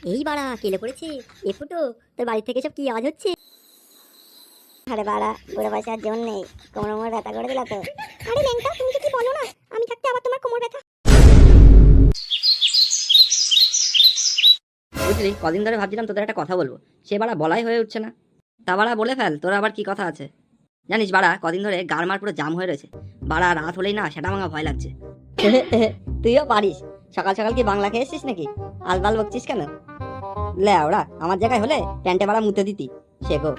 এই বাড়া কেলে পড়েছে। এ ফুটো, তোর বাড়ি থেকে সব কি আওয়াজ হচ্ছে? আরে বাড়া, বুড়ো বয়সে আর জন নেই, কোমর মোমর ব্যথা করে দিলা তো। আরে ল্যাংটা, তুমি যে কি বলো না, আমি থাকতে আবার তোমার কোমর ব্যথা। বুঝলি, কদিন ধরে ভাবছিলাম তোদের একটা কথা বলবো, সে বাড়া বলাই হয়ে উঠছে না। তা বাড়া বলে ফেল, তোর আবার কি কথা আছে? জানিস বাড়া, কদিন ধরে গাড়মার পুরো জাম হয়ে রয়েছে। বাড়া রাত হলেই না সেটা ভাঙা ভয় লাগছে। তুইও পারিস। সকাল সকাল কি বাংলা খেয়ে এসছিস নাকি? আলবাল বকছিস কেন? লে ওরা আমার জায়গায় হলে প্যান্টে বাড়া মুতে দিতি। শেখো।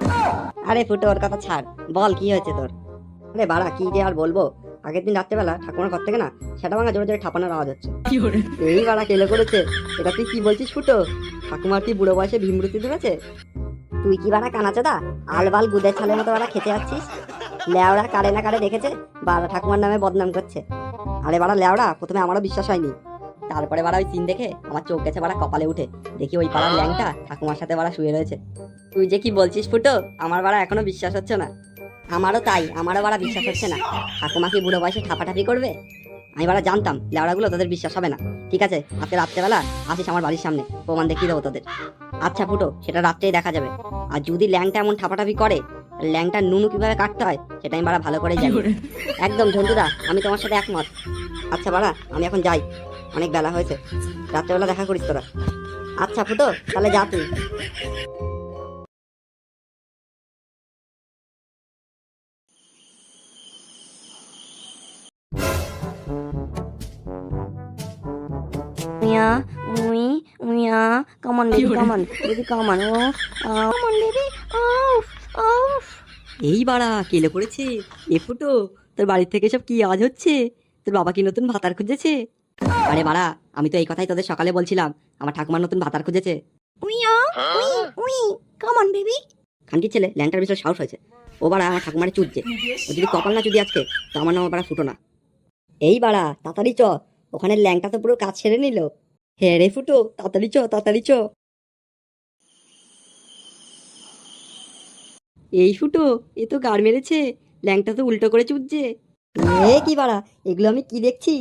আরে ফুটো, ওর কথা ছাড়, বল কি হয়েছে তোর? আরে বাড়া কি যে আর বলবো, আগের দিন রাত্রেবেলা ঠাকুমার ঘর থেকে না সেটা ভাঙা জোরে জোরে ঠাপানোর আওয়াজ হচ্ছে। এই বাড়া কেলে করেছে। এটা তুই কি বলছিস ফুটো? ঠাকুমার কি বুড়ো বয়সে ভীমরুতি ধরেছে? তুই কি বাড়া কানাচোদা, আলবাল গুদের ছালের মতো বাড়া খেতে যাচ্ছিস? লেওড়া কারে না কারে দেখেছে, বাড়া ঠাকুমার নামে বদনাম করছে। আরে বাড়া লেওড়া, প্রথমে আমারও বিশ্বাস হয়নি, তারপরে বাড়া ওই সিন দেখে আমার চোখ গেছে বাড়া কপালে উঠে। দেখি ওই পাড়ার ল্যাংটা ঠাকুমার সাথে বাড়া শুয়ে রয়েছে। তুই যে কি বলছিস ফুটো, আমার বাড়া এখনো বিশ্বাস হচ্ছে না। আমারও তাই, আমারও বাড়া বিশ্বাস হচ্ছে না। ঠাকুমা কি বুড়ো বয়সে ঠাপাঠাপি করবে? আমি বাড়া জানতাম লেওড়াগুলো তোদের বিশ্বাস হবে না। ঠিক আছে, আজকে রাত্রেবেলা আসিস আমার বাড়ির সামনে, প্রমাণ দেখিয়ে দেবো তোদের। আচ্ছা ফুটো, সেটা রাত্রেই দেখা যাবে। আর যদি ল্যাংটা এমন ঠাপাঠাপি করে, ল্যাংটা নুনু কিভাবে কাটতে হয় সেটা আমি বাড়া ভালো করে জানি। একদম ঝন্টুদা, আমি তোমার সাথে একমত। আচ্ছা বাড়া, আমি এখন যাই, অনেক বেলা হয়েছে, রাত্রেবেলা দেখা করিস তোরা। আচ্ছা ফুটো, তাহলে যা তুই। Mia, Mia, come on, baby, come on, baby, come on, oh, come on, baby, off, off. এই বাড়া কেলে পড়েছে। এ ফুটো, তোর বাড়ির থেকে সব কি আওয়াজ হচ্ছে? তোর বাবা কি নতুন ভাতার খুঁজেছে? আরে বাড়া, আমি তো এই কথাই তোদের সকালে বলছিলাম, আমার ঠাকুমার নতুন ভাতার খুঁজেছে। Mia, come on, baby. খানকির ছেলে ল্যাংটার বিষয় সাহস হয়েছে, ও বাড়া আমার ঠাকুমারে চুদছে। ও যদি কপাল না চুদি আজকে, তো আমার নাম বাড়া ফুটো না। এই বাড়া তাড়াতাড়ি চ, ওখানে ল্যাংটা তো পুরো কাজ ছেড়ে নিল। হ্যাঁ রে ফুটো, তাড়াতাড়ি চ, তাড়াতাড়ি চ। এই ফুটো, এ তো গাড় মেরেছে, ল্যাংটা তো উল্টো করে চুদছে। এ কি বাড়া, এগুলো আমি কি দেখছি?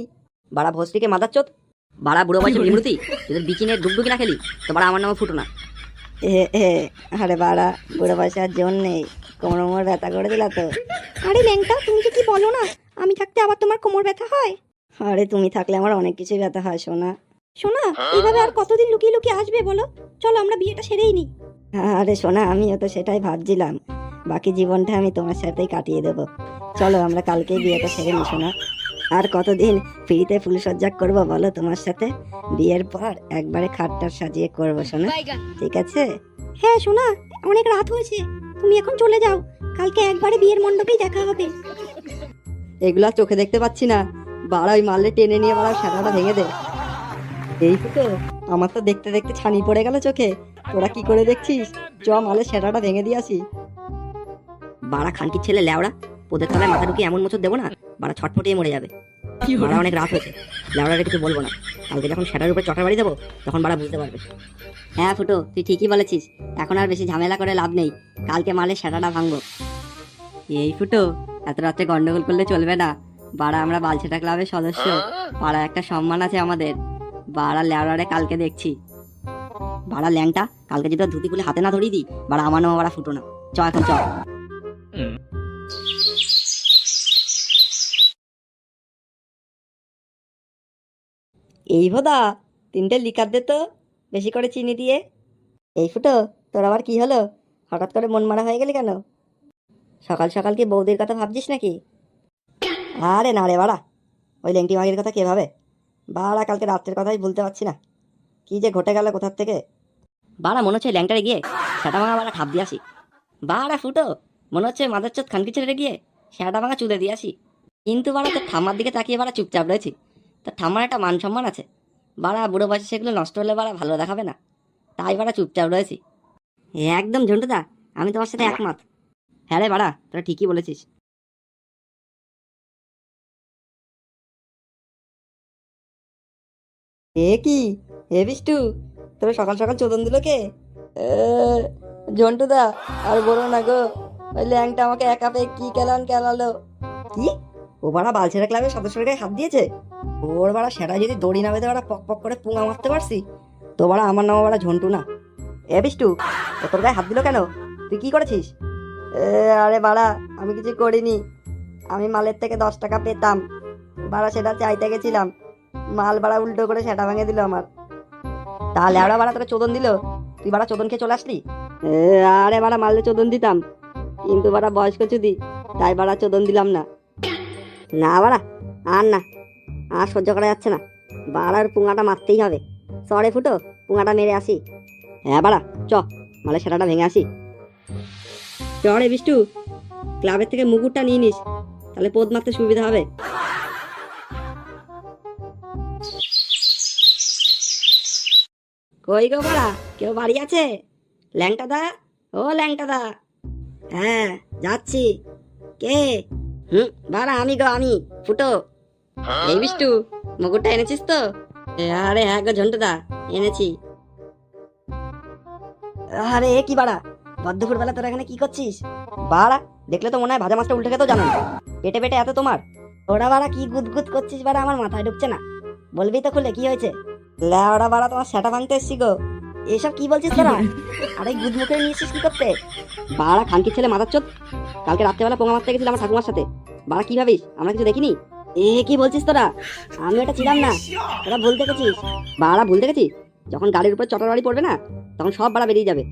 বাড়া ভস্তিকে মাদার চোদ, বাড়া বুড়ো বয়সে বিমূর্তি, তোদের বিচিনের ডুগডুগি না খেলি তো বাড়া আমার নামে ফুটো না। আরে বাড়া, বুড়ো বয়সে আর জন নেই, কোমর মোমর ব্যথা করে দিলা তো। আরে ল্যাংটা, তুমি যে কি বলো না, আমি থাকতে আবার তোমার কোমর ব্যথা হয়? আরে তুমি থাকলে আমার অনেক কিছুই ব্যথা হয় সোনা। সোনা, এইভাবে আর কতদিন লুকিয়ে লুকিয়ে আসবে বলো? চলো আমরা বিয়েটা সেরেই নি। আরে সোনা, আমিও তো সেটাই ভাবছিলাম, বাকি জীবনটা আমি তোমার সাথেই কাটিয়ে দেবো। চলো আমরা কালকেই বিয়েটা সেরে নি সোনা। আর কতদিন ফ্রিতে ফুলসজ্জা করবো বলো তোমার সাথে? বিয়ের পর একবারে খাটটার সাজিয়ে করবো সোনা, ঠিক আছে? হ্যাঁ সোনা, অনেক রাত হয়েছে, তুমি এখন চলে যাও, কালকে একবারে বিয়ের মণ্ডপেই দেখা হবে। এগুলা চোখে দেখতে পাচ্ছি না, বাড়া ওই মারলে টেনে নিয়ে বাড়া সাদাটা ভেঙে দে। এই তো, আমার তো দেখতে দেখতে ছানি পড়ে গেল চোখে, তোরা কি করে দেখছিস? চ মালে সেটাটা ভেঙে দিয়ে আসি। বাড়া খানকির ছেলে ল্যাওড়া, ওদের তলায় মাথা ঢুকিয়ে এমন মোচর দেবো না, বাড়া ছটফটিয়ে মরে যাবে। বাড়া অনেক রাত হয়েছে, ল্যাওড়াকে কিছু বলবো না, কালকে যখন সেটার উপরে চটার বাড়ি দেবো তখন বাড়া বুঝতে পারবে। হ্যাঁ ফুটো, তুই ঠিকই বলেছিস, এখন আর বেশি ঝামেলা করে লাভ নেই, কালকে মালে সেটাটা ভাঙবো। এই ফুটো, এত রাত্রে গন্ডগোল করলে চলবে না, বাড়া আমরা বালছেটা ক্লাবের সদস্য, পাড়া একটা সম্মান আছে আমাদের। বাড়া ল্যাওড়ারে কালকে দেখছি। বাড়া ল্যাংটা, কালকে যদি ধুতি খুলে হাতে না ধরিয়ে দিই, বাড়া আমার নাম বাড়া ফুটো না। চ এখন চ। এই ভোদা, 3টে লিকার দে তো, বেশি করে চিনি দিয়ে। এই ফুটো, তোর আবার কি হলো? হঠাৎ করে মন মারা হয়ে গেলি কেন? সকাল সকাল কি বৌদির কথা ভাবছিস নাকি? আরে না রে বাড়া, ওই লেংটি মাগির কথা কে ভাবে? বাড়া কালকে রাত্রের কথাই ভুলতে পারছি না, কি যে ঘটে গেল কোথার থেকে। বাড়া মনে হচ্ছে ল্যাংটারে গিয়ে সেটা ভাঙা বাড়া ঠাপ দিয়ে আসি। বাড়া ফুটো, মনে হচ্ছে মাদার চোদ খানকি ছেড়ে গিয়ে সেটা ভাঙা চুদে দিয়ে আসি। কিন্তু বাড়া তোর ঠাম্মার দিকে তাকিয়ে বাড়া চুপচাপ রয়েছি, তোর ঠাম্মার একটা মান সম্মান আছে, বাড়া বুড়ো বয়সে সেগুলো নষ্ট হলে বাড়া ভালো দেখাবে না, তাই বাড়া চুপচাপ রয়েছি। একদম ঝন্টুদা, আমি তোমার সাথে একমত। হ্যাঁ রে বাড়া, তোরা ঠিকই বলেছিস। এ কি, হে বিষ্টু, তোর সকাল সকাল চোদন দিল কে? ঝন্টুদা, আর বলো না গো, ওই ল্যাংটা আমাকে একা পেয়ে কি কেলালো। কি? ও বাড়া বালছেড়া ক্লাবের সদস্যের গায়ে হাত দিয়েছে? ওর বাড়া সেটা যদি দড়ি না বেঁধে বাড়া পক পক করে পুঙা মারতে পারছি, তো বাড়া আমার নাম বাড়া ঝন্টু না। এ বিষ্টু, ও তোর গায়ে হাত দিল কেন? তুই কি করেছিস? আরে বাড়া আমি কিছু করিনি। আমি মালের থেকে 10 টাকা পেতাম, বাড়া সেটা চাইতে গেছিলাম, মাল বাড়া উল্টো করে সেটা ভেঙে দিল আমার। তাহলে আবার বাড়া তোকে চোদন দিল, তুই বাড়া চোদন খেয়ে চলে আসলি? আরে বাড়া মারলে চোদন দিতাম, কিন্তু বাড়া বয়স্ক চুদি, তাই বাড়া চোদন দিলাম না। না বাড়া, আর না, আর সহ্য করা যাচ্ছে না, বাড়ার পুঙাটা মারতেই হবে। সরে ফুটো, পুঙাটা মেরে আসি। হ্যাঁ বাড়া চ, মালে সেটাটা ভেঙে আসি। চরে বিষ্টু, ক্লাবের থেকে মুকুটটা নিয়ে নিস, তাহলে পোদ মারতে সুবিধা হবে। কই গো বাড়া, কেউ বাড়ি আছে? ল্যাংটা দা, ও ল্যাংটা দা। হ্যাঁ যাচ্ছি। কে? বাড়া আমি গো, আমি ফুটো। এই বিষ্টু, মুকুটটা এনেছিস তো? আরে হ্যাঁ গো ঝন্টু দা, এনেছি। আরে এ কি বাড়া, বদ্ধপুর বেলা তোরা এখানে কি করছিস? বাড়া দেখলে তো মনে হয় ভাজা মাছটা উল্টে খেতেও জানো না, পেটে পেটে এত তোমার। ওরা বাড়া কি গুদগুদ করছিস বাড়া, আমার মাথায় ঢুকছে না। বলবি তো খুলে কি হয়েছে? লেওড়া বাড়া তোমার সেটা ভাঙতে এসছি গো। এসব কি বলছিস তোরা? আরে গুদ মুখে নিয়েছিস কি করতে? বাড়া খানকির ছেলে মাথার চোদ, কালকে রাত্রেবেলা পোঙা মারতে গেছিলাম আমার ঠাকুমার সাথে। বাড়া কি ভাবিস আমরা কিছু দেখিনি? কি বলছিস তোরা? আমি ওটা ছিলাম না, তোরা ভুল দেখেছিস। বাড়া ভুল দেখেছিস? যখন গাড়ির উপর চটার বাড়ি পড়বে না, তখন সব বাড়া বেরিয়ে যাবে।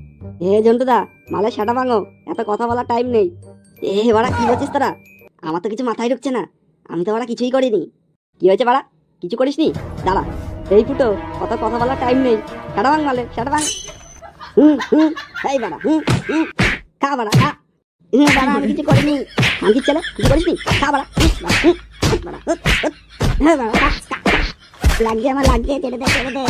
ঝন্টুদা, মালে সেটা ভাঙো, এত কথা বলার টাইম নেই। বাড়া কি বলছিস তোরা? আমার তো কিছু মাথায় ঢুকছে না, আমি তো বাড়া কিছুই করিনি। কি হয়েছে বাড়া, কিছু করিসনি? দাঁড়া, এই ফুটো, কত কথা বলার টাইম নেই, সেটা ভাঙ মালে, সেটা ভাঙ। এই বাড়া, খা বাড়া খা। বাড়া আমি কিছু করিনি, খানকির ছেলে কিছু করিসনি, খা বাড়া। বাড়া, বাড়া, লাগিয়ে আমার লাগিয়ে, ছেড়ে দে, ছেড়ে দে।